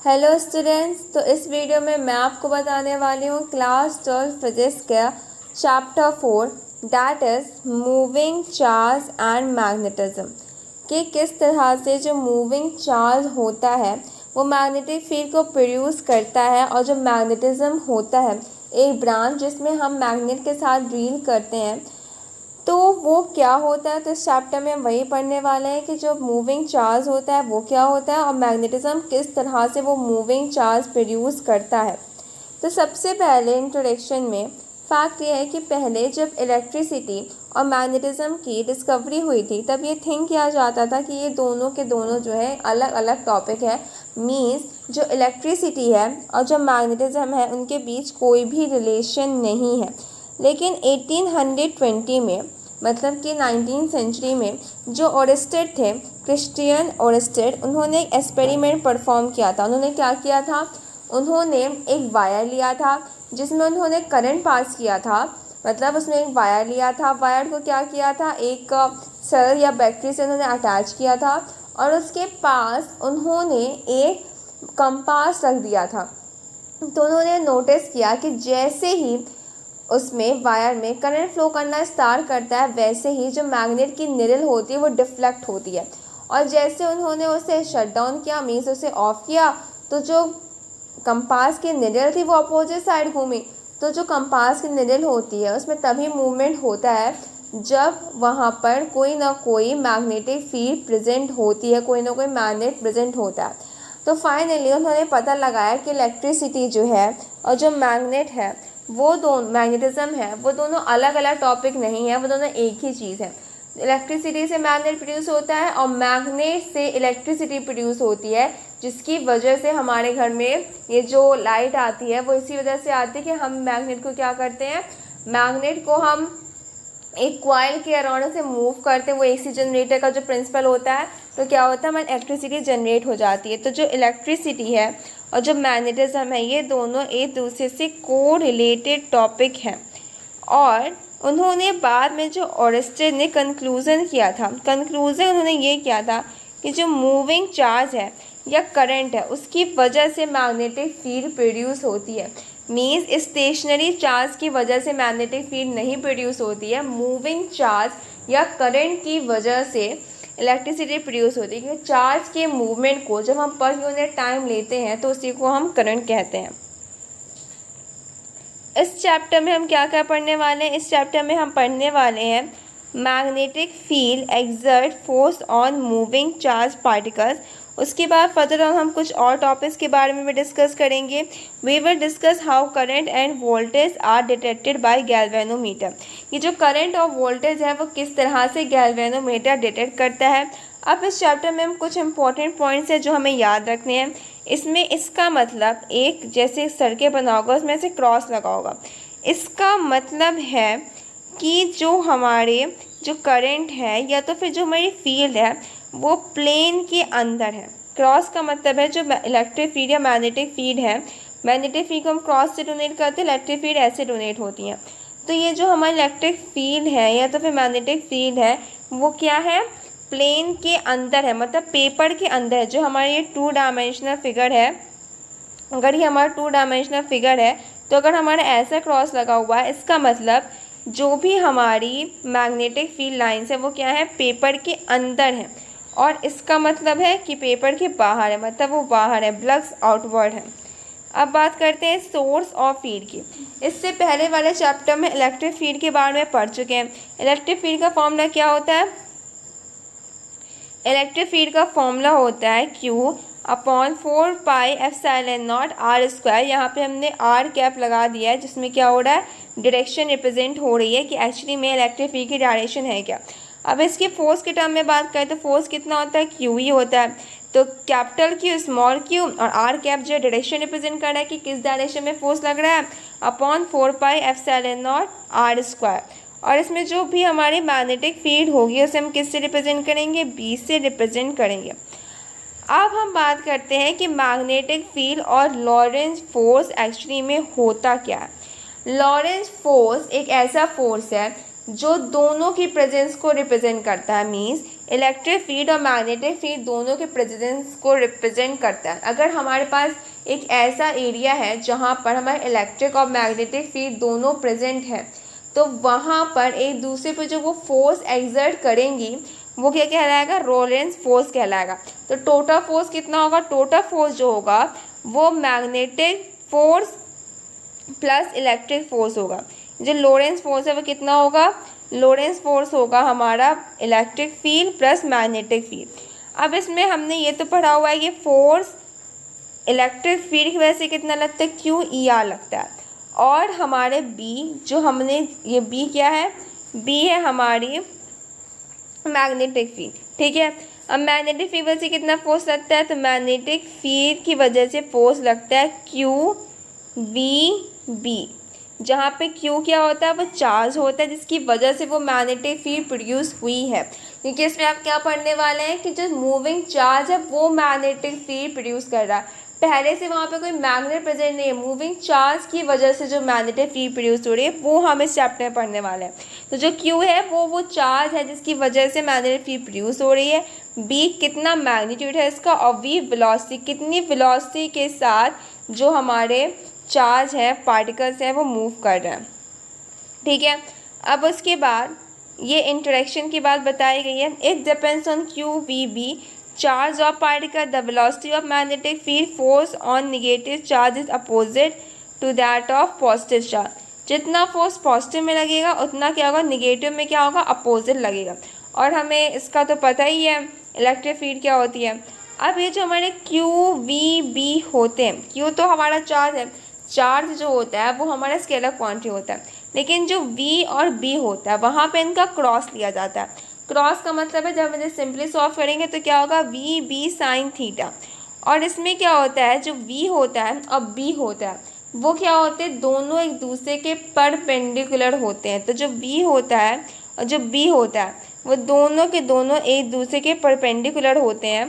Hello students, तो इस video में मैं आपको बताने वाली हूँ क्लास 12 फिजिक्स का chapter 4 that is moving charge and magnetism कि किस तरह से जो मूविंग चार्ज होता है वो मैग्नेटिक फील्ड को प्रोड्यूस करता है और जो मैग्नेटिज्म होता है एक ब्रांच जिसमें हम मैग्नेट के साथ डील करते हैं तो वो क्या होता है। तो इस चैप्टर में हम वही पढ़ने वाले हैं कि जो मूविंग चार्ज होता है वो क्या होता है और मैग्नेटिज्म किस तरह से वो मूविंग चार्ज प्रोड्यूस करता है। तो सबसे पहले इंट्रोडक्शन में फैक्ट ये है कि पहले जब इलेक्ट्रिसिटी और मैग्नेटिज्म की डिस्कवरी हुई थी तब ये थिंक किया जाता था कि ये दोनों के दोनों जो है अलग अलग टॉपिक है। मीन्स जो इलेक्ट्रिसिटी है और जो मैग्नेटिज्म है उनके बीच कोई भी रिलेशन नहीं है। लेकिन 1820 में मतलब कि 19th सेंचुरी में जो ओरेस्टेड थे, क्रिश्चियन ओरेस्टेड, उन्होंने एक एक्सपेरिमेंट परफॉर्म किया था। उन्होंने क्या किया था, उन्होंने एक वायर लिया था जिसमें उन्होंने करंट पास किया था। मतलब उसमें एक वायर लिया था, वायर को क्या किया था, एक सेल या बैटरी से उन्होंने अटैच किया था और उसके पास उन्होंने एक कंपास रख दिया था। तो उन्होंने नोटिस किया कि जैसे ही उसमें वायर में करंट फ्लो करना स्टार्ट करता है वैसे ही जो मैग्नेट की निडल होती है वो डिफ्लेक्ट होती है और जैसे उन्होंने उसे शट डाउन किया, मीन्स उसे ऑफ किया, तो जो कंपास की निडल थी वो अपोजिट साइड घूमी। तो जो कंपास की निडल होती है उसमें तभी मूवमेंट होता है जब वहाँ पर कोई ना कोई मैग्नेटिक फील्ड प्रेजेंट होती है, कोई ना कोई मैग्नेट प्रेजेंट होता है। तो फाइनली उन्होंने पता लगाया कि इलेक्ट्रिसिटी जो है और जो मैग्नेट है वो दोनों, मैग्नेटिज्म है, वो दोनों अलग अलग टॉपिक नहीं है, वो दोनों एक ही चीज़ है। इलेक्ट्रिसिटी से मैग्नेट प्रोड्यूस होता है और मैग्नेट से इलेक्ट्रिसिटी प्रोड्यूस होती है, जिसकी वजह से हमारे घर में ये जो लाइट आती है वो इसी वजह से आती है कि हम मैग्नेट को क्या करते हैं, मैग्नेट को हम एक कॉइल के अराउंड से मूव करते हैं। वो एसी जनरेटर का जो प्रिंसिपल होता है तो क्या होता है, हमारी इलेक्ट्रिसिटी जनरेट हो जाती है। तो जो इलेक्ट्रिसिटी है और जो मैग्नेटिज्म है ये दोनों एक दूसरे से को रिलेटेड टॉपिक हैं। और उन्होंने बाद में जो ओरेस्टेड ने कंक्लूज़न किया था, कंक्लूज़न उन्होंने ये किया था कि जो मूविंग चार्ज है या करंट है उसकी वजह से मैग्नेटिक फील्ड प्रोड्यूस होती है। मीन्स स्टेशनरी चार्ज की वजह से मैग्नेटिक फील्ड नहीं प्रोड्यूस होती है, मूविंग चार्ज या करंट की वजह से इलेक्ट्रिसिटी प्रोड्यूस होती है। क्योंकि चार्ज के मूवमेंट को जब हम पर यूनिट टाइम लेते हैं तो उसी को हम करंट कहते हैं। इस चैप्टर में हम क्या क्या पढ़ने वाले हैं, इस चैप्टर में हम पढ़ने वाले हैं magnetic field exert force on moving charge particles. उसके बाद फर्दर ऑन हम कुछ और टॉपिक्स के बारे में भी डिस्कस करेंगे। We will discuss how current and voltage are detected by galvanometer. ये जो करंट और वोल्टेज है वो किस तरह से गैल्वेनोमीटर डिटेक्ट करता है। अब इस चैप्टर में हम कुछ इंपॉर्टेंट पॉइंट्स हैं जो हमें याद रखने हैं। इसमें इसका मतलब एक जैसे सड़कें बना होगा उसमें से क्रॉस लगा होगा, इसका मतलब है कि जो हमारे जो करंट है या तो फिर जो हमारी फील्ड है वो प्लेन के अंदर है। क्रॉस का मतलब है जो इलेक्ट्रिक फील्ड या मैग्नेटिक फील्ड है, मैग्नेटिक फील्ड को हम क्रॉस से डोनेट करते हैं, इलेक्ट्रिक फील्ड ऐसे डोनेट होती हैं। तो ये जो हमारी इलेक्ट्रिक फील्ड है या तो फिर मैग्नेटिक फील्ड है वो क्या है, प्लेन के अंदर है, मतलब पेपर के अंदर है। जो हमारी ये 2 डायमेंशनल फिगर है, अगर ये हमारा 2 डायमेंशनल फिगर है तो अगर हमारा ऐसा क्रॉस लगा हुआ है इसका मतलब जो भी हमारी मैग्नेटिक फील्ड लाइंस है वो क्या है, पेपर के अंदर है। और इसका मतलब है कि पेपर के बाहर है, मतलब वो बाहर है, ब्लग्स आउटवर्ड है। अब बात करते हैं सोर्स ऑफ फील्ड की। इससे पहले वाले चैप्टर में इलेक्ट्रिक फील्ड के बारे में पढ़ चुके हैं। इलेक्ट्रिक फील्ड का फॉर्मूला क्या होता है, इलेक्ट्रिक फील्ड का फॉर्मूला होता है Q upon 4 pi epsilon not R square. यहाँ पे हमने R कैप लगा दिया है जिसमें क्या हो रहा है, डायरेक्शन रिप्रेजेंट हो रही है कि एक्चुअली में इलेक्ट्रिक फील्ड की डायरेक्शन है क्या। अब इसके फोर्स के टर्म में बात करें तो फोर्स कितना होता है, Q ही होता है। तो कैपिटल Q स्मॉल q और R कैप जो डायरेक्शन रिप्रेजेंट कर रहा है कि किस डायरेक्शन में फोर्स लग रहा है, upon 4 pi epsilon not R square. और इसमें जो भी हमारी मैग्नेटिक फील्ड होगी उसे हम किससे रिप्रेजेंट करेंगे, B से रिप्रेजेंट करेंगे। अब हम बात करते हैं कि मैग्नेटिक फील्ड और लॉरेंज फोर्स एक्चुअली में होता क्या है। लॉरेंज फोर्स एक ऐसा फोर्स है जो दोनों की प्रेजेंस को रिप्रेजेंट करता है। मीन्स इलेक्ट्रिक फील्ड और मैग्नेटिक फील्ड दोनों के प्रेजेंस को रिप्रेजेंट करता है। अगर हमारे पास एक ऐसा एरिया है जहाँ पर हमारे इलेक्ट्रिक और मैग्नेटिक फील्ड दोनों प्रेजेंट है, तो वहाँ पर एक दूसरे पर जो वो फोर्स एक्सर्ट करेंगी वो क्या कहलाएगा, रोलेंस फोर्स कहलाएगा। तो टोटल फोर्स कितना होगा, टोटल फोर्स जो होगा वो magnetic force plus electric force होगा। जो लोरेंस फोर्स है वो कितना होगा, लोरेंस फोर्स होगा हमारा electric field plus magnetic field. अब इसमें हमने ये तो पढ़ा हुआ है कि फोर्स इलेक्ट्रिक फील्ड की वजह से कितना लगता है, क्यू ई आर लगता है। और हमारे बी जो हमने ये बी क्या है, बी है हमारी मैग्नेटिक फील्ड, ठीक है। अब मैग्नेटिक फील्ड वजह से कितना फोर्स लगता है, तो मैग्नेटिक फील्ड की वजह से फोर्स लगता है क्यू वी बी, जहाँ पे क्यू क्या होता है, वो चार्ज होता है जिसकी वजह से वो मैग्नेटिक फील्ड प्रोड्यूस हुई है। क्योंकि इसमें आप क्या पढ़ने वाले हैं कि जो मूविंग चार्ज है वो मैग्नेटिक फील्ड प्रोड्यूस कर रहा है, पहले से वहाँ पे कोई मैग्नेट प्रेजेंट नहीं है, मूविंग चार्ज की वजह से जो मैग्नेटिक फील्ड प्रोड्यूस हो रही है वो हम इस चैप्टर में पढ़ने वाले हैं। तो जो क्यू है वो चार्ज है जिसकी वजह से मैग्नेटिक फील्ड प्रोड्यूस हो रही है। बी कितना मैग्नीट्यूड है इसका, और वी वेलोसिटी, कितनी वेलोसिटी के साथ जो हमारे चार्ज है पार्टिकल्स हैं वो मूव कर रहे हैं, ठीक है। अब उसके बाद ये इंटरेक्शन की बात बताई गई है। It depends on Q V B charge of particle, the velocity of magnetic field, force on negative charge is opposite to that of positive charge. जितना फोर्स पॉजिटिव में लगेगा उतना क्या होगा, निगेटिव में क्या होगा, अपोजिट लगेगा। और हमें इसका तो पता ही है इलेक्ट्रिक फील्ड क्या होती है। अब ये जो हमारे क्यू वी बी होते हैं, क्यू तो हमारा चार्ज है, चार्ज जो होता है वो हमारा स्केलर क्वांटिटी होता है, लेकिन जो वी और बी होता है वहाँ पे इनका क्रॉस लिया जाता है। क्रॉस का मतलब है जब हम इसे सिंपली सॉल्व करेंगे तो क्या होगा, वी बी साइन थीटा। और इसमें क्या होता है, जो वी होता है और बी होता है वो क्या होते हैं, दोनों एक दूसरे के परपेंडिकुलर होते हैं। तो जो वी होता है और जो बी होता है वो दोनों के दोनों एक दूसरे के परपेंडिकुलर होते हैं।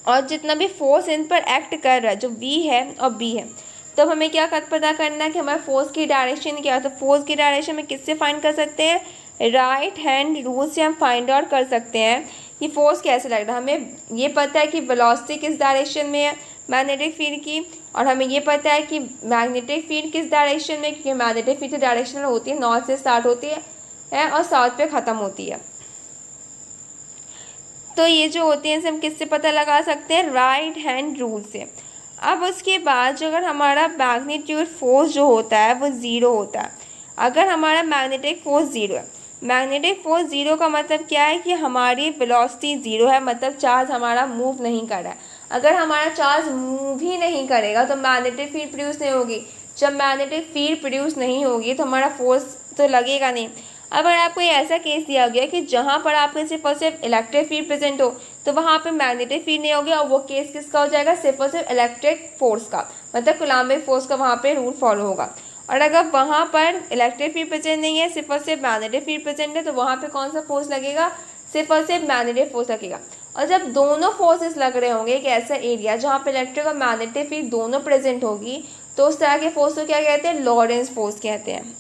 और जितना भी फोर्स इन पर एक्ट कर रहा है, जो वी है और बी है, तो हमें क्या पता करना है कि हमारे फोर्स की डायरेक्शन क्या है। तो फोर्स की डायरेक्शन में किससे फाइंड कर सकते हैं, राइट हैंड रूल से हम फाइंड आउट कर सकते हैं कि फोर्स कैसे लग रहा है। हमें ये पता है कि वेलोसिटी किस डायरेक्शन में है मैग्नेटिक फील्ड की, और हमें ये पता है कि मैग्नेटिक फील्ड किस डायरेक्शन में, क्योंकि मैग्नेटिक फील्ड डायरेक्शनल होती है, नॉर्थ से स्टार्ट होती है और साउथ पे ख़त्म होती है। तो ये जो होती हैं हम किससे पता लगा सकते हैं, राइट हैंड रूल से। अब उसके बाद जो अगर हमारा मैग्नीट्यूड फोर्स जो होता है वो ज़ीरो होता है, अगर हमारा मैग्नेटिक फोर्स ज़ीरो है, मैग्नेटिक फोर्स ज़ीरो का मतलब क्या है कि हमारी वेलोसिटी ज़ीरो है, मतलब चार्ज हमारा मूव नहीं कर रहा है। अगर हमारा चार्ज मूव ही नहीं करेगा तो मैग्नेटिक फील्ड प्रोड्यूस नहीं होगी। जब मैग्नेटिक फील्ड प्रोड्यूस नहीं होगी तो हमारा फोर्स तो लगेगा नहीं। अगर आपको ये ऐसा केस दिया गया कि जहाँ पर आपके सिर्फ और सिर्फ इलेक्ट्रिक फील्ड प्रेजेंट हो तो वहाँ पे मैग्नेटिक फील्ड नहीं होगी, और वो केस किसका हो जाएगा, सिर्फ और सिर्फ इलेक्ट्रिक फोर्स का, मतलब कूलम्बिक फोर्स का वहाँ पे रूल फॉलो होगा। और अगर वहाँ पर इलेक्ट्रिक फील्ड प्रेजेंट नहीं है, सिर्फ और सिर्फ मैग्नेटिक फील्ड प्रेजेंट है, तो वहाँ पे कौन सा फोर्स लगेगा, सिर्फ और सिर्फ मैग्नेटिक फोर्स लगेगा। और जब दोनों फोर्सेस लग रहे होंगे एक ऐसा एरिया जहाँ पे इलेक्ट्रिक और मैग्नेटिक फील्ड दोनों प्रेजेंट होगी, तो उस तरह के फोर्स को क्या कहते हैं, लॉरेंस फोर्स कहते हैं।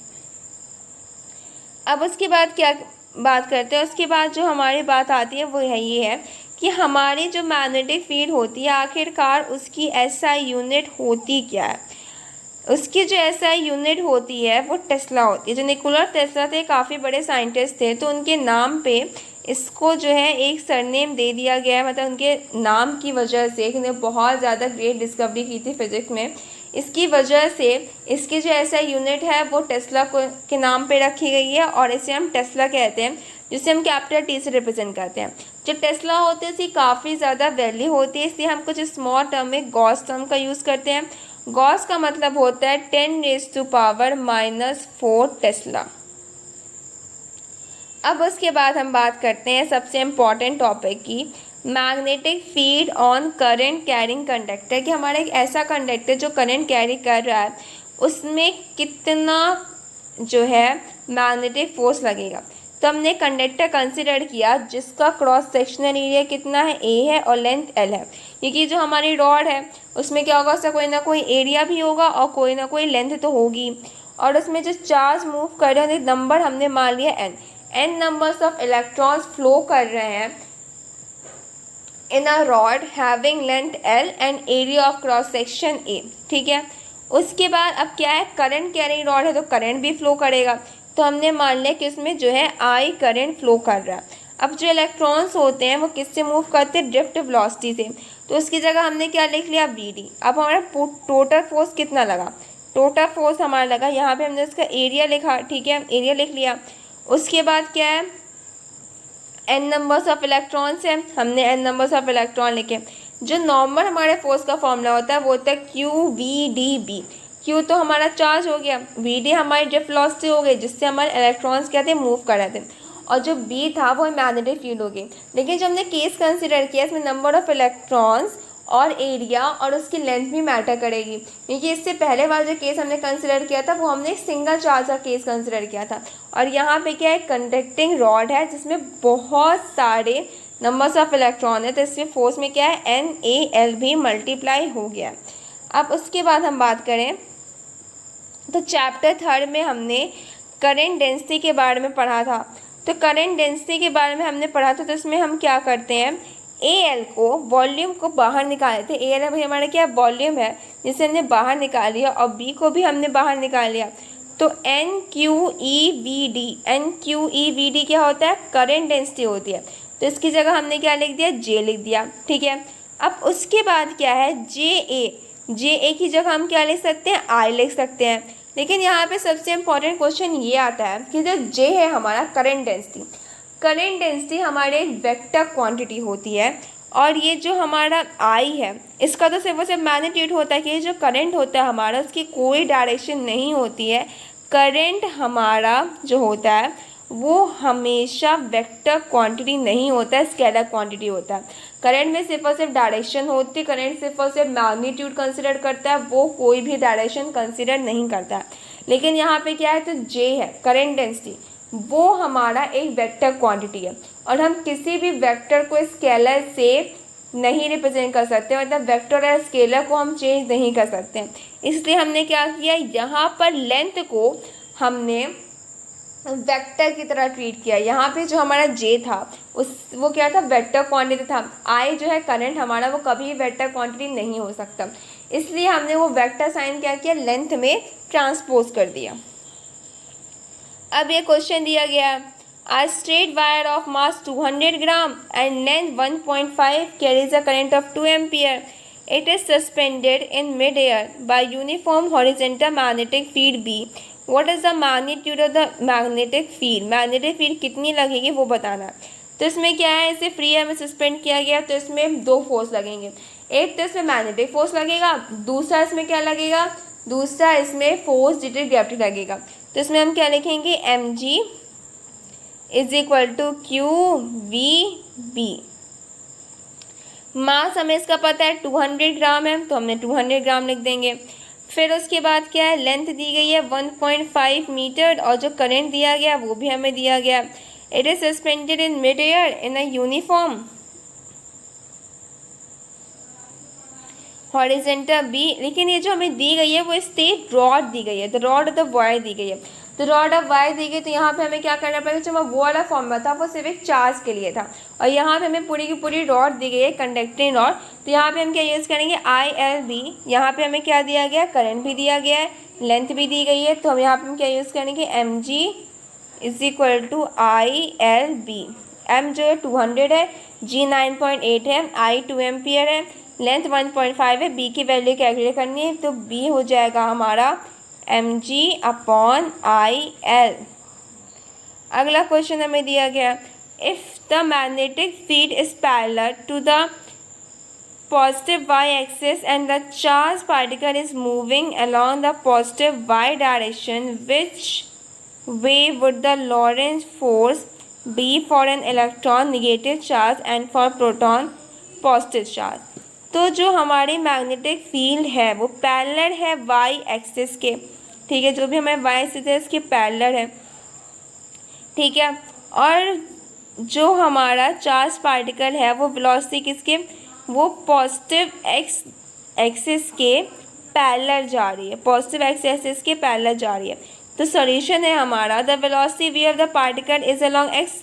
अब उसके बाद क्या बात करते हैं, उसके बाद जो हमारी बात आती है वो है ये है कि हमारी जो मैग्नेटिक फील्ड होती है आखिरकार उसकी एसआई यूनिट होती क्या है। उसकी जो एसआई यूनिट होती है वो टेस्ला होती है। जो निकोला टेस्ला थे काफ़ी बड़े साइंटिस्ट थे, तो उनके नाम पे इसको जो है एक सरनेम दे दिया गया है, मतलब उनके नाम की वजह से, उन्होंने बहुत ज़्यादा ग्रेट डिस्कवरी की थी फिजिक्स में, इसकी वजह से इसकी जो एसआई यूनिट है वो टेस्ला को के नाम पे रखी गई है, और इसे हम टेस्ला कहते हैं, जिसे हम कैपिटल टी से रिप्रेजेंट करते हैं। जो टेस्ला होते हैं उसकी काफ़ी ज़्यादा वैल्यू होती है, इसलिए हम कुछ स्मॉल टर्म में गॉस टर्म का यूज़ करते हैं। गॉस का मतलब होता है 10⁻⁻⁴ टेस्ला। अब उसके बाद हम बात करते हैं सबसे इम्पॉर्टेंट टॉपिक की, magnetic field on current carrying conductor, कि हमारा एक ऐसा कंडक्टर जो करंट कैरी कर रहा है उसमें कितना जो है मैग्नेटिक फोर्स लगेगा। तो हमने कंडक्टर कंसिडर किया जिसका क्रॉस सेक्शनल एरिया कितना है, ए है, और लेंथ एल है। क्योंकि जो हमारी रॉड है उसमें क्या होगा, उसका कोई ना कोई एरिया भी होगा और कोई ना कोई लेंथ तो होगी, और उसमें जो चार्ज मूव कर रहे हैं नंबर हमने मान लिया N. n numbers of electrons flow कर रहे हैं in a rod having length l and area of cross section a, ठीक है। उसके बाद अब क्या है, करंट कैरिंग रॉड है तो करंट भी फ्लो करेगा, तो हमने मान लिया कि उसमें जो है I करंट फ्लो कर रहा है। अब जो इलेक्ट्रॉन्स होते हैं वो किससे मूव करते हैं, ड्रिफ्ट वेलोसिटी से, तो उसकी जगह हमने क्या लिख लिया Vd। अब हमारा टोटल फोर्स कितना लगा, टोटल फोर्स हमारा लगा, यहाँ पे हमने उसका एरिया लिखा, ठीक है, एरिया लिख लिया। उसके बाद क्या है, n नंबर्स ऑफ इलेक्ट्रॉन्स है, हमने n नंबर्स ऑफ इलेक्ट्रॉन लिखे। जो नॉर्मल हमारे फोर्स का फॉर्मूला होता है वो होता है QVdB। Q तो हमारा चार्ज हो गया, Vd हमारी ड्रिफ्ट वेलोसिटी हो गई जिससे हमारे इलेक्ट्रॉन्स क्या थे, मूव कर रहे थे, और जो B था वो मैग्नेटिक फील्ड हो गई। लेकिन जब हमने केस कंसिडर किया इसमें नंबर ऑफ इलेक्ट्रॉन्स और एरिया और उसकी लेंथ भी मैटर करेगी, क्योंकि इससे पहले वाला जो केस हमने कंसिडर किया था वो हमने सिंगल चार्ज का केस कंसिडर किया था, और यहाँ पे क्या है, कंडक्टिंग रॉड है जिसमें बहुत सारे नंबर्स ऑफ इलेक्ट्रॉन है, तो इसमें फोर्स में क्या है, NaL भी मल्टीप्लाई हो गया। अब उसके बाद हम बात करें तो चैप्टर 3 में हमने करेंट डेंसिटी के बारे में पढ़ा था। तो करेंट डेंसिटी के बारे में हमने पढ़ा था, तो इसमें हम क्या करते हैं, AL को, वॉल्यूम को बाहर निकाले थे। AL भाई हमारा क्या वॉल्यूम है जिसे हमने बाहर निकाल लिया, और B को भी हमने बाहर निकाल लिया, तो NQEVD क्या होता है, करेंट डेंसिटी होती है, तो इसकी जगह हमने क्या लिख दिया, J लिख दिया, ठीक है। अब उसके बाद क्या है, JA की जगह हम क्या लिख सकते हैं, I लिख सकते हैं। लेकिन यहाँ पे सबसे इम्पोर्टेंट क्वेश्चन ये आता है कि जो J है हमारा करंट डेंसिटी हमारे एक वेक्टर क्वांटिटी होती है, और ये जो हमारा I है इसका तो सिर्फ और सिर्फ मैग्नीट्यूड होता है कि ये जो करंट होता है हमारा उसकी कोई डायरेक्शन नहीं होती है। करंट हमारा जो होता है वो हमेशा वेक्टर क्वांटिटी नहीं होता है, स्केलर क्वांटिटी होता है। करंट में सिर्फ और सिर्फ डायरेक्शन होती है, करंट सिर्फ और सिर्फ मैग्नीट्यूड कंसिडर करता है, वो कोई भी डायरेक्शन कंसिडर नहीं करता है। लेकिन यहाँ पे क्या है, तो J है करंट डेंसिटी, वो हमारा एक वेक्टर क्वांटिटी है, और हम किसी भी वेक्टर को स्केलर से नहीं रिप्रेजेंट कर सकते, मतलब वेक्टर और स्केलर को हम चेंज नहीं कर सकते। इसलिए हमने क्या किया, यहाँ पर लेंथ को हमने वेक्टर की तरह ट्रीट किया। यहाँ पे जो हमारा J था वो क्या था, वेक्टर क्वांटिटी था। I जो है करंट हमारा, वो कभी वेक्टर क्वांटिटी नहीं हो सकता, इसलिए हमने वो वेक्टर साइन क्या किया, लेंथ में ट्रांसपोज कर दिया। अब ये क्वेश्चन दिया गया, A straight wire of mass 200 gram and length 1.5 carries a current of 2 ampere. It is suspended in mid-air by uniform horizontal magnetic field B. What is the magnitude of the magnetic field? Magnetic field कितनी लगेगी वो बताना है। तो इसमें क्या है, इसे फ्री एयर में सस्पेंड किया गया, तो इसमें दो फोर्स लगेंगे, एक तो इसमें मैग्नेटिक फोर्स लगेगा, दूसरा इसमें क्या लगेगा, दूसरा इसमें फोर्स ड्यू टू ग्रेविटी लगेगा। तो इसमें हम क्या लिखेंगे, mg is equal to QVB। Mass हमें इसका पता है 200 ग्राम है, तो हमने 200 ग्राम लिख देंगे। फिर उसके बाद क्या है, लेंथ दी गई है 1.5 मीटर, और जो करंट दिया गया वो भी हमें दिया गया। It is suspended in mid air in a uniform horizontal B. लेकिन ये जो हमें दी गई है वो स्ट्रेट रॉड दी गई है, the rod of the wire दी गई है, तो रॉड ऑफ वायर दी गई, तो यहाँ पे हमें क्या करना पड़ेगा, जो वो वाला फॉर्मूला था वो सिर्फ एक चार्ज के लिए था, और यहाँ पे हमें पूरी की पूरी रॉड दी गई है, कंडक्टिंग रॉड, तो यहाँ पे हम क्या यूज़ करेंगे, ILB। यहाँ पे हमें क्या दिया गया, करंट भी दिया गया है, लेंथ भी दी गई है, तो हम यहाँ पे हम क्या यूज़ करेंगे, mg is equal to ILB। m जो है 200 है, g 9.8 है, I 2 एम्पियर है, लेंथ 1.5 है, b की वैल्यू कैलकुलेट करनी है, तो b हो जाएगा हमारा mg/IL। अगला क्वेश्चन हमें दिया गया, if the magnetic field is parallel to the positive y-axis and the charged particle is moving along the positive y direction, which way would the Lorentz force be for an electron negative charge and for proton positive charge? तो जो हमारी magnetic field है वो parallel है Y axis के, ठीक है, जो भी हमारे वाई एक्सिस है इसके पैरेलल है, ठीक है, और जो हमारा चार्ज पार्टिकल है वो वेलोसिटी किसके, वो पॉजिटिव एक्स एक्सिस के पैरेलल जा रही है, पॉजिटिव एक्स एक्सिस के पैरेलल जा रही है। तो सॉल्यूशन है हमारा the velocity V of the particle is along X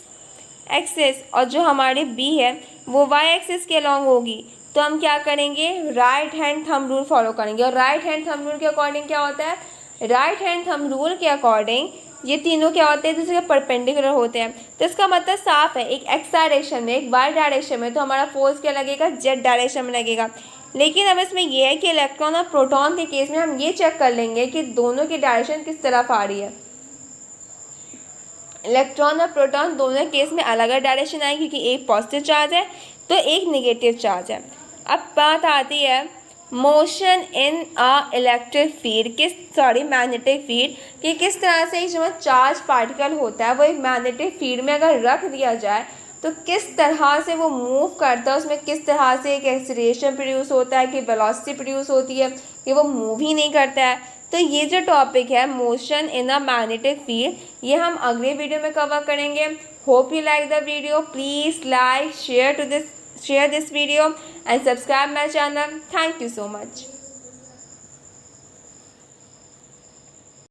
axis, और जो हमारी बी है वो वाई एक्सिस के अलोंग होगी। तो हम क्या करेंगे, right hand thumb rule follow करेंगे। और राइट हैंड थंब रूल के अकॉर्डिंग क्या होता है, राइट हैंड थंब रूल के अकॉर्डिंग ये तीनों क्या होते हैं, दूसरे के परपेंडिकुलर होते हैं। तो इसका मतलब साफ है, एक एक्स डायरेक्शन में एक वाई डायरेक्शन में, तो हमारा फोर्स क्या लगेगा, जेड डायरेक्शन में लगेगा। लेकिन अब इसमें यह है कि इलेक्ट्रॉन और प्रोटॉन के केस में हम ये चेक कर लेंगे कि दोनों की डायरेक्शन किस तरफ आ रही है। इलेक्ट्रॉन और प्रोटॉन दोनों केस में अलग अलग डायरेक्शन आएगी, क्योंकि एक पॉजिटिव चार्ज है तो एक नेगेटिव चार्ज है। अब बात आती है motion in a electric field magnetic field, कि किस तरह से एक जो चार्ज पार्टिकल होता है वो एक मैग्नेटिक फील्ड में अगर रख दिया जाए तो किस तरह से वो मूव करता है, उसमें किस तरह से एक एक्सीलरेशन प्रोड्यूस होता है, कि वेलोसिटी प्रोड्यूस होती है, कि वो मूव ही नहीं करता है। तो ये जो टॉपिक है motion in a magnetic field, ये हम अगले वीडियो में कवर करेंगे। Hope you like the video, please like share this video and subscribe my channel. Thank you so much.